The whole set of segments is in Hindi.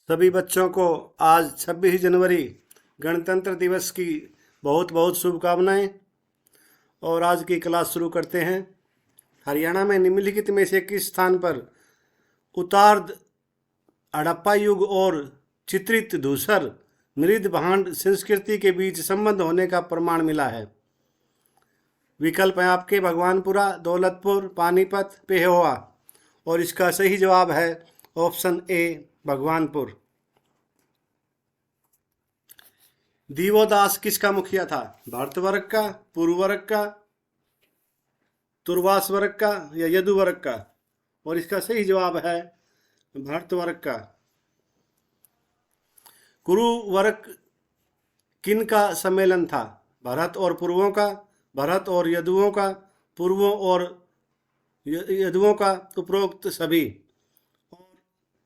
सभी बच्चों को आज 26 जनवरी गणतंत्र दिवस की बहुत बहुत शुभकामनाएं। और आज की क्लास शुरू करते हैं। हरियाणा में निम्नलिखित में से किस स्थान पर उतार्ध हड़प्पा युग और चित्रित धूसर मृद भांड संस्कृति के बीच संबंध होने का प्रमाण मिला है? विकल्प है आपके भगवानपुरा, दौलतपुर, पानीपत, पेहोवा। और इसका सही जवाब है ऑप्शन ए, भगवानपुर। दिवोदास किसका मुखिया था? भारतवर्ग का, पूर्ववर्ग का, तुर्वास वर्ग का या यदु वर्ग का? और इसका सही जवाब है भारतवर्ग का। कुरु वर्ग किन का सम्मेलन था? भरत और पूर्वों का, भरत और यदुओं का, पूर्वों और यदुओं का, उपरोक्त सभी। और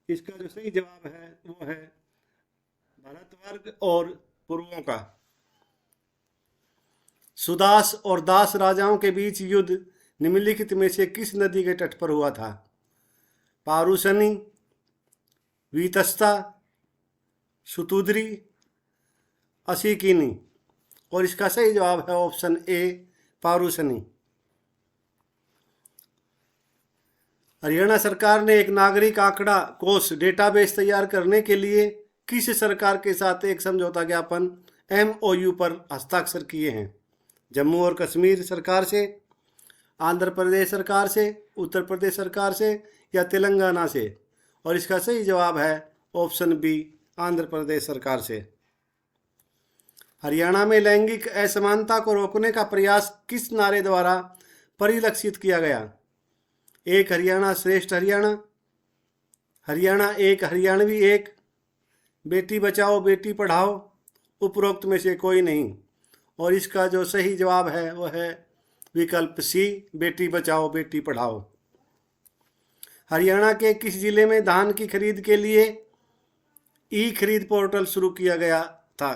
इसका जो सही जवाब है वो है भरतवर्ग और पूर्वों का। सुदास और दास राजाओं के बीच युद्ध निम्नलिखित में से किस नदी के तट पर हुआ था? पारुशनी, वीतस्ता, सुतुद्री, असिकिनी। और इसका सही जवाब है ऑप्शन ए, पारुशनी। हरियाणा सरकार ने एक नागरिक आंकड़ा कोष डेटाबेस तैयार करने के लिए किस सरकार के साथ एक समझौता ज्ञापन MOU पर हस्ताक्षर किए हैं? जम्मू और कश्मीर सरकार से, आंध्र प्रदेश सरकार से, उत्तर प्रदेश सरकार से या तेलंगाना से? और इसका सही जवाब है ऑप्शन बी, आंध्र प्रदेश सरकार से। हरियाणा में लैंगिक असमानता को रोकने का प्रयास किस नारे द्वारा परिलक्षित किया गया? एक हरियाणा श्रेष्ठ हरियाणा, हरियाणा एक, हरियाणवी एक, बेटी बचाओ बेटी पढ़ाओ, उपरोक्त में से कोई नहीं। और इसका जो सही जवाब है वो है विकल्प सी, बेटी बचाओ बेटी पढ़ाओ। हरियाणा के किस जिले में धान की खरीद के लिए ई खरीद पोर्टल शुरू किया गया था?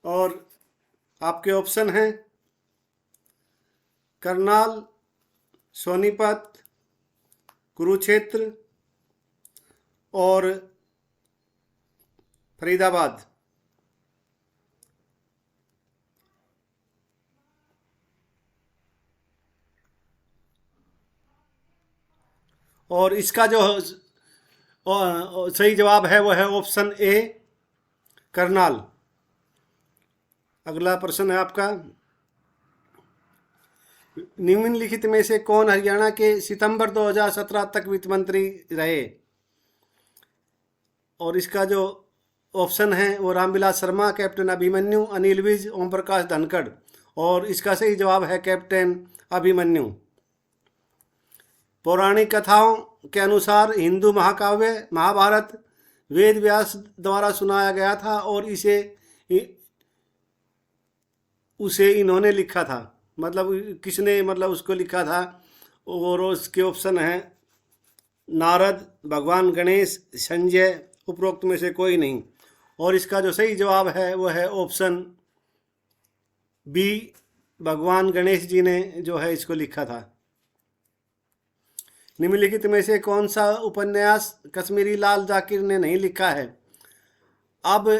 और आपके ऑप्शन हैं करनाल, सोनीपत, कुरुक्षेत्र और फरीदाबाद। और इसका जो सही जवाब है वो है ऑप्शन ए, करनाल। अगला प्रश्न है आपका, निम्नलिखित में से कौन हरियाणा के सितंबर 2017 तक वित्त मंत्री रहे? और इसका जो ऑप्शन है वो रामविलास शर्मा, कैप्टन अभिमन्यु, अनिल विज, ओम प्रकाश धनखड़। और इसका सही जवाब है कैप्टन अभिमन्यु। पौराणिक कथाओं के अनुसार हिंदू महाकाव्य महाभारत वेद व्यास द्वारा सुनाया गया था और उसे इन्होंने लिखा था। मतलब किसने उसको लिखा था? और उसके ऑप्शन हैं नारद, भगवान गणेश, संजय, उपरोक्त में से कोई नहीं। और इसका जो सही जवाब है वो है ऑप्शन बी, भगवान गणेश जी ने जो है इसको लिखा था। निम्नलिखित में से कौन सा उपन्यास कश्मीरी लाल जाकिर ने नहीं लिखा है? अब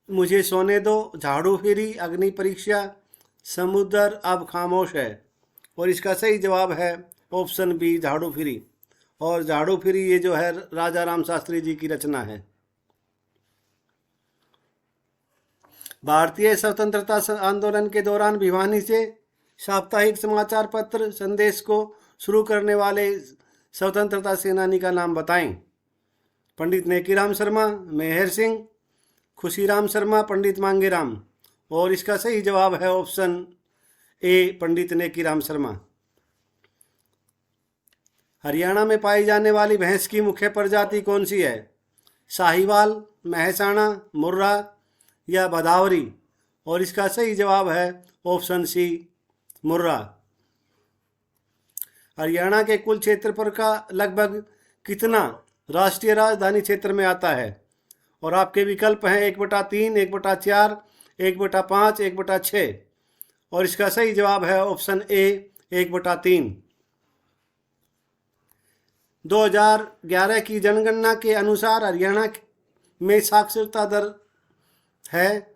मुझे सोने दो, झाड़ू फिरी, अग्नि परीक्षा, समुद्र अब खामोश है। और इसका सही जवाब है ऑप्शन बी, झाड़ू फिरी। और झाड़ू फिरी ये जो है राजा राम शास्त्री जी की रचना है। भारतीय स्वतंत्रता आंदोलन के दौरान भिवानी से साप्ताहिक समाचार पत्र संदेश को शुरू करने वाले स्वतंत्रता सेनानी का नाम बताएं। पंडित नेकीराम शर्मा, मेहर सिंह, खुशीराम शर्मा, पंडित मांगेराम। और इसका सही जवाब है ऑप्शन ए, पंडित नेकीराम शर्मा। हरियाणा में पाई जाने वाली भैंस की मुख्य प्रजाति कौन सी है? साहिवाल, महसाणा, मुर्रा या भदावरी? और इसका सही जवाब है ऑप्शन सी, मुर्रा। हरियाणा के कुल क्षेत्रफल का लगभग कितना राष्ट्रीय राजधानी क्षेत्र में आता है? और आपके विकल्प हैं 1/3, 1/4, 1/5, 1/6। और इसका सही जवाब है ऑप्शन ए, 1/3। 2011 की जनगणना के अनुसार हरियाणा में साक्षरता दर है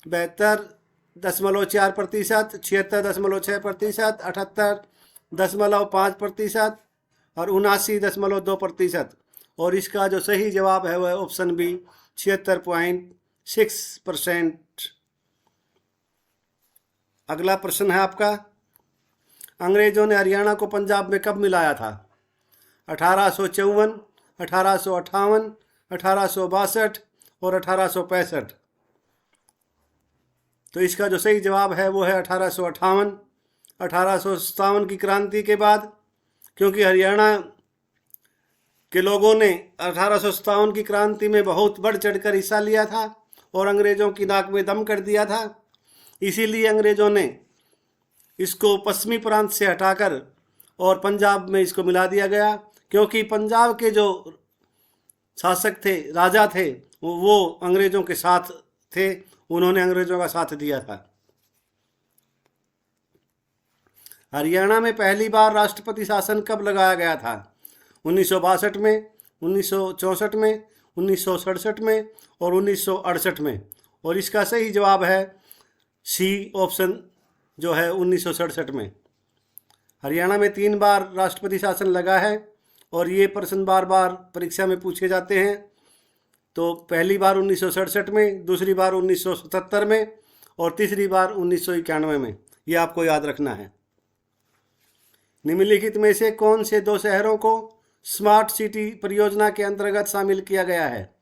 72.4%, 76.6%, 78.5% और 79.2%। और इसका जो सही जवाब है वह ऑप्शन बी 76.6%। अगला प्रश्न है आपका, अंग्रेजों ने हरियाणा को पंजाब में कब मिलाया था? 1854, 1858, 1862 और 1865। तो इसका जो सही जवाब है वो है 1858। 1857 की क्रांति के बाद, क्योंकि हरियाणा के लोगों ने 1857 की क्रांति में बहुत बढ़ चढ़कर हिस्सा लिया था और अंग्रेजों की नाक में दम कर दिया था, इसीलिए अंग्रेजों ने इसको पश्चिमी प्रांत से हटाकर और पंजाब में इसको मिला दिया गया। क्योंकि पंजाब के जो शासक थे, राजा थे, वो अंग्रेजों के साथ थे, उन्होंने अंग्रेजों का साथ दिया था। हरियाणा में पहली बार राष्ट्रपति शासन कब लगाया गया था? 1962 में, 1964 में, 1967 में और 1968 में। और इसका सही जवाब है सी ऑप्शन जो है 1967 में। हरियाणा में 3 बार राष्ट्रपति शासन लगा है और ये प्रश्न बार बार परीक्षा में पूछे जाते हैं। तो पहली बार 1967 में, दूसरी बार 1977 में और तीसरी बार 1991 में। ये आपको याद रखना है। निम्नलिखित में से कौन से 2 शहरों को स्मार्ट सिटी परियोजना के अंतर्गत शामिल किया गया है?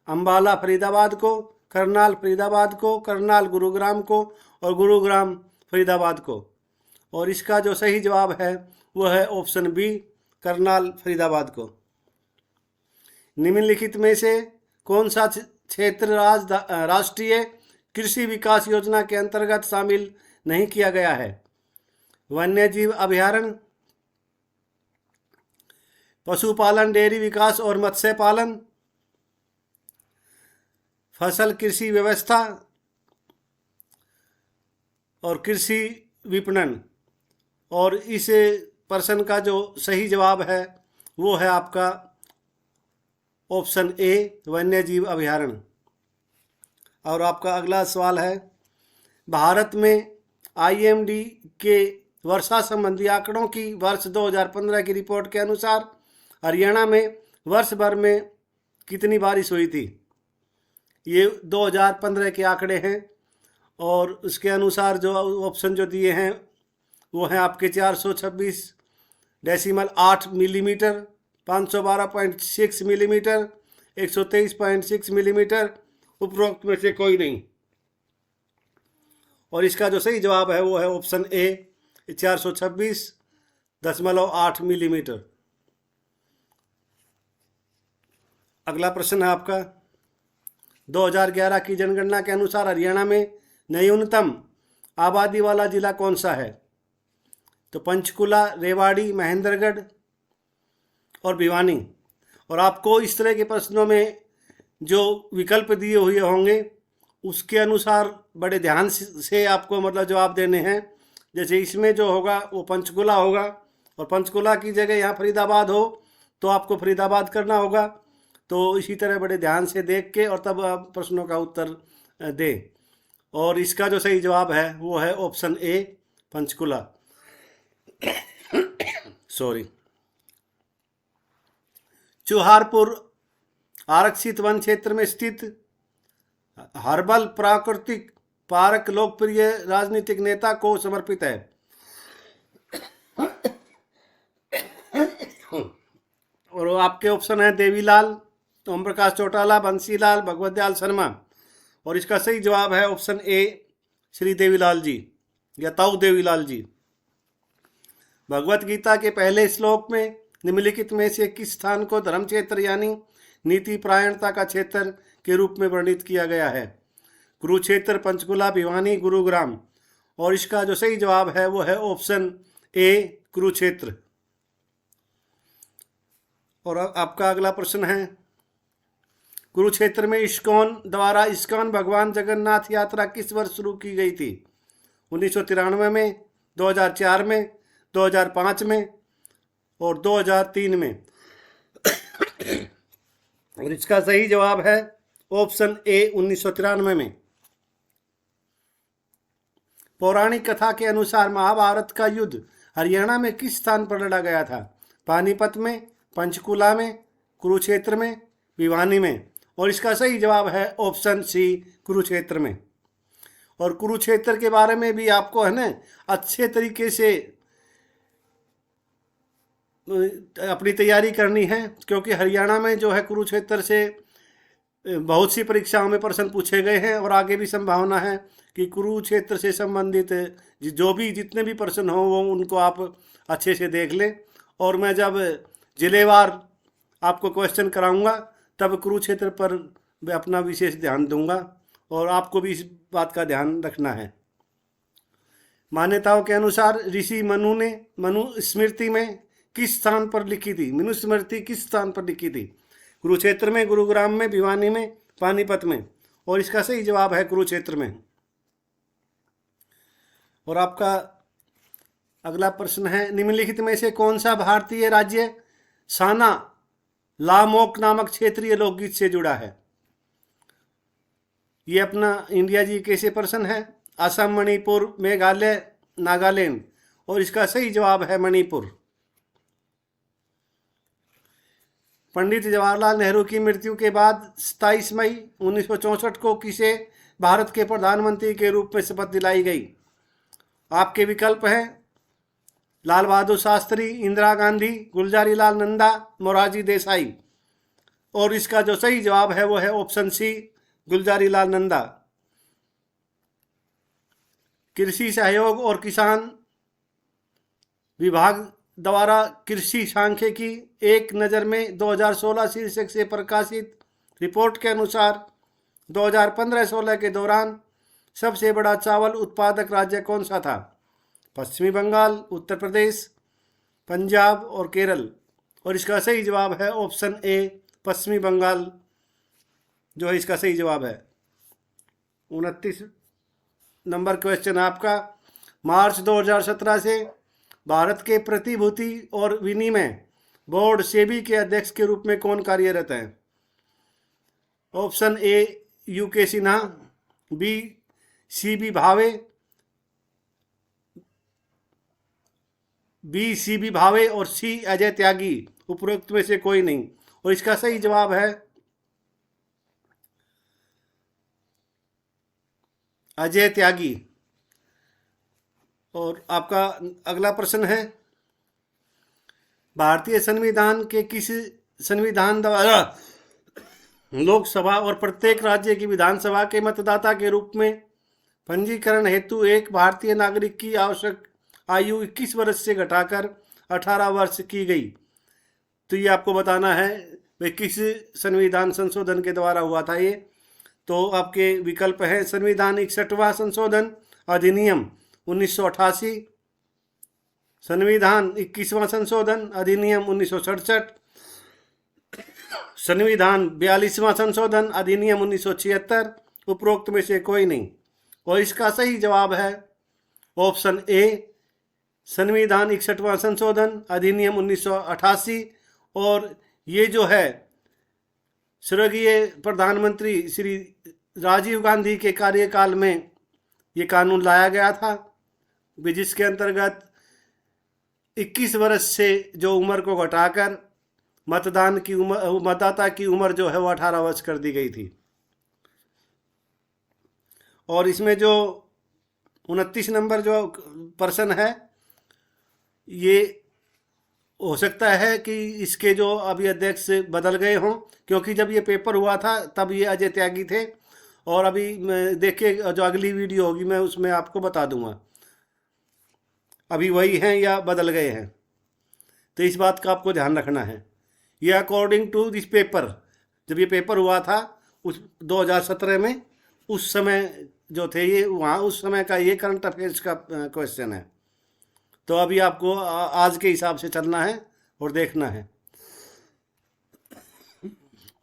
अंबाला फरीदाबाद को, करनाल फरीदाबाद को, करनाल गुरुग्राम को और गुरुग्राम फरीदाबाद को। और इसका जो सही जवाब है वह है ऑप्शन बी, करनाल फरीदाबाद को। निम्नलिखित में से कौन सा क्षेत्र राष्ट्रीय कृषि विकास योजना के अंतर्गत शामिल नहीं किया गया है? वन्यजीव अभयारण्य, पशुपालन, डेयरी विकास और मत्स्य पालन, फसल कृषि व्यवस्था और कृषि विपणन। और इस प्रश्न का जो सही जवाब है वो है आपका ऑप्शन ए, वन्यजीव अभयारण्य। और आपका अगला सवाल है, भारत में आईएमडी के वर्षा संबंधी आंकड़ों की वर्ष 2015 की रिपोर्ट के अनुसार हरियाणा में वर्ष भर में कितनी बारिश हुई थी? ये 2015 के आंकड़े हैं और उसके अनुसार जो ऑप्शन जो दिए हैं वो हैं आपके 426.8 मिलीमीटर, 512.6 मिलीमीटर, 123.6 मिलीमीटर, उपरोक्त में से कोई नहीं। और इसका जो सही जवाब है वो है ऑप्शन ए, 426.8 मिलीमीटर। अगला प्रश्न है आपका, 2011 की जनगणना के अनुसार हरियाणा में न्यूनतम आबादी वाला जिला कौन सा है? तो पंचकुला, रेवाड़ी, महेंद्रगढ़ और भिवानी। और आपको इस तरह के प्रश्नों में जो विकल्प दिए हुए होंगे उसके अनुसार बड़े ध्यान से आपको मतलब जवाब देने हैं। जैसे इसमें जो होगा वो पंचकुला होगा और पंचकुला की जगह यहाँ फरीदाबाद हो तो आपको फरीदाबाद करना होगा। तो इसी तरह बड़े ध्यान से देख के और तब आप प्रश्नों का उत्तर दें। और इसका जो सही जवाब है वो है ऑप्शन ए, पंचकुला। सॉरी। चुहारपुर आरक्षित वन क्षेत्र में स्थित हर्बल प्राकृतिक पार्क लोकप्रिय राजनीतिक नेता को समर्पित है? और आपके ऑप्शन है देवीलाल, ओम प्रकाश चौटाला, बंसीलाल, भगवत दयाल शर्मा। और इसका सही जवाब है ऑप्शन ए, श्री देवीलाल जी या ताऊ देवीलाल जी। भगवत गीता के पहले श्लोक में निम्नलिखित में से किस स्थान को धर्म क्षेत्र यानी नीति परायणता का क्षेत्र के रूप में वर्णित किया गया है? कुरुक्षेत्र, पंचकुला, भिवानी, गुरुग्राम। और इसका जो सही जवाब है वो है ऑप्शन ए, कुरुक्षेत्र। और आपका अगला प्रश्न है, कुरुक्षेत्र में इस्कॉन द्वारा इस्कॉन भगवान जगन्नाथ यात्रा किस वर्ष शुरू की गई थी? 1993 में, 2004 में, 2005 में और 2003 में। और इसका सही जवाब है ऑप्शन ए 1993 में। पौराणिक कथा के अनुसार महाभारत का युद्ध हरियाणा में किस स्थान पर लड़ा गया था? पानीपत में, पंचकुला में, कुरुक्षेत्र में, भिवानी में। और इसका सही जवाब है ऑप्शन सी कुरुक्षेत्र में। और कुरुक्षेत्र के बारे में भी आपको है ना अच्छे तरीके से अपनी तैयारी करनी है, क्योंकि हरियाणा में जो है कुरुक्षेत्र से बहुत सी परीक्षाओं में प्रश्न पूछे गए हैं और आगे भी संभावना है कि कुरुक्षेत्र से संबंधित जो भी जितने भी प्रश्न हो वो उनको आप अच्छे से देख लें। और मैं जब जिलेवार आपको क्वेश्चन कराऊंगा तब कुरुक्षेत्र पर मैं अपना विशेष ध्यान दूंगा और आपको भी इस बात का ध्यान रखना है। मान्यताओं के अनुसार ऋषि मनु ने मनुस्मृति में किस स्थान पर लिखी थी? मनुस्मृति किस स्थान पर लिखी थी? कुरुक्षेत्र में, गुरुग्राम में, भिवानी में, पानीपत में। और इसका सही जवाब है कुरुक्षेत्र में। और आपका अगला प्रश्न है, निम्नलिखित में से कौन सा भारतीय राज्य साना लामोक नामक क्षेत्रीय लोकगीत से जुड़ा है? ये अपना इंडिया जी कैसे प्रश्न है। असम, मणिपुर, मेघालय, नागालैंड। और इसका सही जवाब है मणिपुर। पंडित जवाहरलाल नेहरू की मृत्यु के बाद 27 मई 1964 को किसे भारत के प्रधानमंत्री के रूप में शपथ दिलाई गई? आपके विकल्प हैं लाल बहादुर शास्त्री, इंदिरा गांधी, गुलजारी लाल नंदा, मोरारजी देसाई। और इसका जो सही जवाब है वो है ऑप्शन सी गुलजारी लाल नंदा। कृषि सहयोग और किसान विभाग द्वारा कृषि सांख्यिकी एक नज़र में 2016 शीर्षक से प्रकाशित रिपोर्ट के अनुसार 2015-16 के दौरान सबसे बड़ा चावल उत्पादक राज्य कौन सा था? पश्चिमी बंगाल, उत्तर प्रदेश, पंजाब और केरल। और इसका सही जवाब है ऑप्शन ए पश्चिमी बंगाल जो है इसका सही जवाब है। 29 नंबर क्वेश्चन आपका, मार्च 2017 से भारत के प्रतिभूति और विनिमय बोर्ड सेबी के अध्यक्ष के रूप में कौन कार्यरत है? Option A U K Sinha, B C B Bhave और सी अजय त्यागी। उपरोक्त में से कोई नहीं। और इसका सही जवाब है अजय त्यागी। और आपका अगला प्रश्न है, भारतीय संविधान के किस संविधान द्वारा लोकसभा और प्रत्येक राज्य की विधानसभा के मतदाता के रूप में पंजीकरण हेतु एक भारतीय नागरिक की आवश्यक आयु 21 वर्ष से घटाकर 18 वर्ष की गई? तो ये आपको बताना है भाई किस संविधान संशोधन के द्वारा हुआ था ये। तो आपके विकल्प है संविधान 61वां संशोधन अधिनियम 1988, संविधान 21वां संशोधन अधिनियम 1967, संविधान 42वां संशोधन अधिनियम 1976। उपरोक्त में से कोई नहीं। और इसका सही जवाब है ऑप्शन ए संविधान 61वां संशोधन अधिनियम 1988। और ये जो है स्वर्गीय प्रधानमंत्री श्री राजीव गांधी के कार्यकाल में ये कानून लाया गया था, जिसके अंतर्गत 21 वर्ष से जो उम्र को घटाकर मतदाता की उम्र जो है वो 18 वर्ष कर दी गई थी। और इसमें जो 29 नंबर जो प्रश्न है ये हो सकता है कि इसके जो अभी अध्यक्ष बदल गए हों, क्योंकि जब ये पेपर हुआ था तब ये अजय त्यागी थे। और अभी देखिए जो अगली वीडियो होगी मैं उसमें आपको बता दूंगा अभी वही हैं या बदल गए हैं। तो इस बात का आपको ध्यान रखना है। ये अकॉर्डिंग टू दिस पेपर, जब ये पेपर हुआ था उस 2017 में, उस समय जो थे ये वहाँ उस समय का ये करंट अफेयर्स का क्वेश्चन है। तो अभी आपको आज के हिसाब से चलना है और देखना है।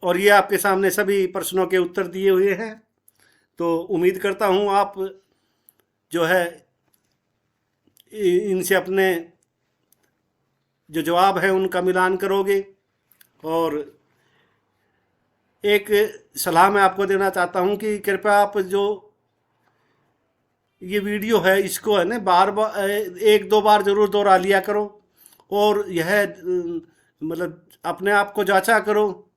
और ये आपके सामने सभी प्रश्नों के उत्तर दिए हुए हैं। तो उम्मीद करता हूँ आप जो है इनसे अपने जो जवाब है उनका मिलान करोगे। और एक सलाह मैं आपको देना चाहता हूं कि कृपया आप जो ये वीडियो है इसको है ना बार बार 1-2 बार ज़रूर दोहरा लिया करो। और यह मतलब अपने आप को जांचा करो,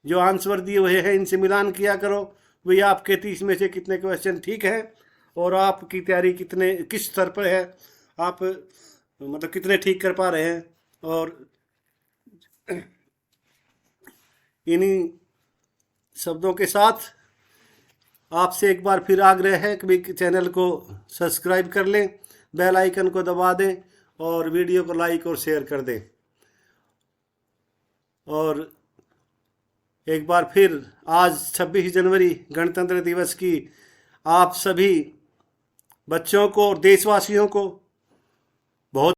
जो आंसर दिए हुए हैं इनसे मिलान किया करो, वही आपके 30 में से कितने क्वेश्चन ठीक है और आपकी तैयारी किस स्तर पर है, आप मतलब कितने ठीक कर पा रहे हैं। और इन्हीं शब्दों के साथ आपसे एक बार फिर आग्रह है कि चैनल को सब्सक्राइब कर लें, बेल आइकन को दबा दें और वीडियो को लाइक और शेयर कर दें। और एक बार फिर आज 26 जनवरी गणतंत्र दिवस की आप सभी बच्चों को और देशवासियों को